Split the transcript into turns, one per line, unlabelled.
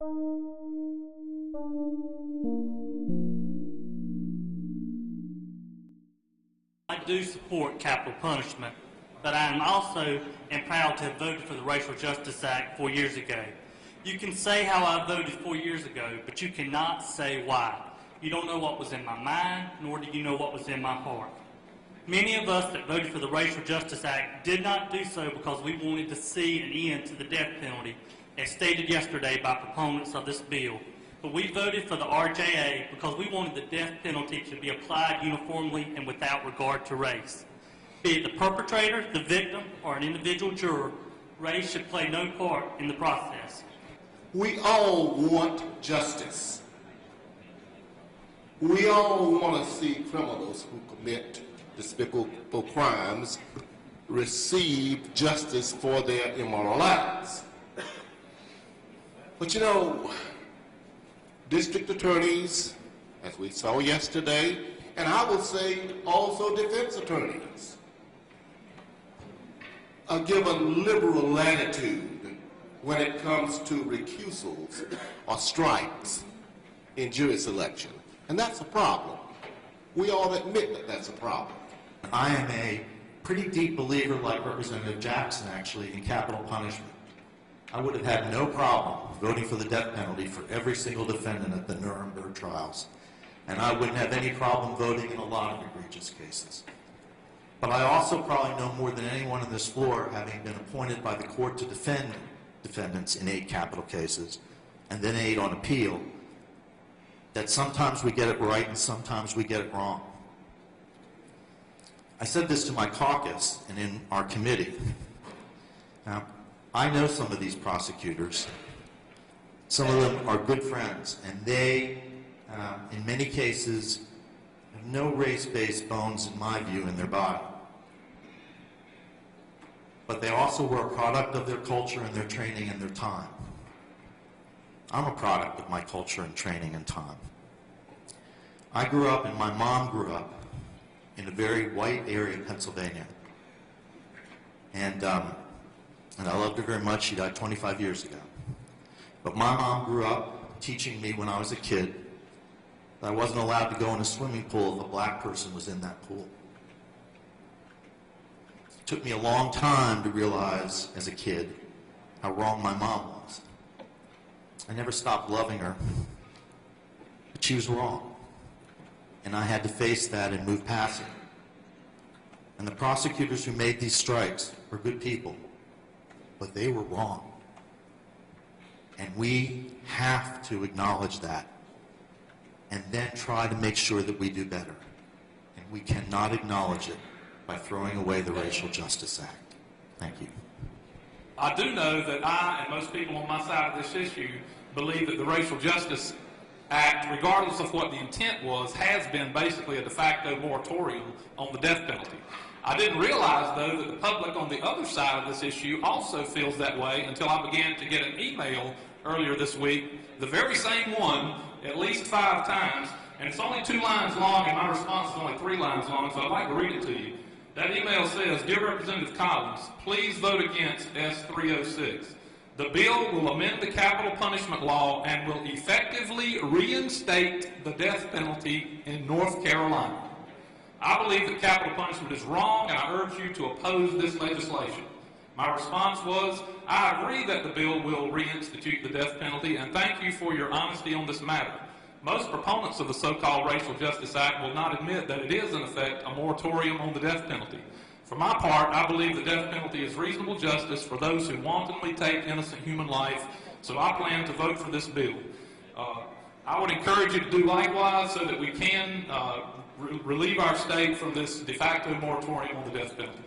I do support capital punishment, but I am also proud to have voted for the Racial Justice Act 4 years ago. You can say how I voted 4 years ago, but you cannot say why. You don't know what was in my mind, nor do you know what was in my heart. Many of us that voted for the Racial Justice Act did not do so because we wanted to see an end to the death penalty, as stated yesterday by proponents of this bill. But we voted for the RJA because we wanted the death penalty to be applied uniformly and without regard to race. Be it the perpetrator, the victim, or an individual juror, race should play no part in the process.
We all want justice. We all want to see criminals who commit despicable crimes receive justice for their immoral acts. But you know, district attorneys, as we saw yesterday, and I would say also defense attorneys, are given liberal latitude when it comes to recusals or strikes in jury selection. And that's a problem. We all admit that that's a problem.
I am a pretty deep believer, like Representative Jackson actually, in capital punishment. I would have had no problem voting for the death penalty for every single defendant at the Nuremberg trials. And I wouldn't have any problem voting in a lot of egregious cases. But I also probably know more than anyone on this floor, having been appointed by the court to defend defendants in 8 capital cases, and then 8 on appeal, that sometimes we get it right and sometimes we get it wrong. I said this to my caucus and in our committee. Now, I know some of these prosecutors. Some of them are good friends, and they, in many cases, have no race-based bones, in my view, in their body. But they also were a product of their culture and their training and their time. I'm a product of my culture and training and time. I grew up, and my mom grew up, in a very white area of Pennsylvania. And I loved her very much. She died 25 years ago. But my mom grew up teaching me when I was a kid that I wasn't allowed to go in a swimming pool if a black person was in that pool. It took me a long time to realize as a kid how wrong my mom was. I never stopped loving her, but she was wrong. And I had to face that and move past it. And the prosecutors who made these strikes were good people, but they were wrong. And we have to acknowledge that and then try to make sure that we do better. And we cannot acknowledge it by throwing away the Racial Justice Act. Thank you.
I do know that I and most people on my side of this issue believe that the Racial Justice Act, regardless of what the intent was, has been basically a de facto moratorium on the death penalty. I didn't realize, though, that the public on the other side of this issue also feels that way until I began to get an email earlier this week, the very same one, at least 5 times, and it's only 2 lines long, and my response is only 3 lines long, so I'd like to read it to you. That email says, "Dear Representative Collins, please vote against S-306. The bill will amend the capital punishment law and will effectively reinstate the death penalty in North Carolina. I believe that capital punishment is wrong, and I urge you to oppose this legislation." My response was, "I agree that the bill will reinstitute the death penalty, and thank you for your honesty on this matter. Most proponents of the so-called Racial Justice Act will not admit that it is, in effect, a moratorium on the death penalty. For my part, I believe the death penalty is reasonable justice for those who wantonly take innocent human life, so I plan to vote for this bill." I would encourage you to do likewise so that we can relieve our state from this de facto moratorium on the death penalty.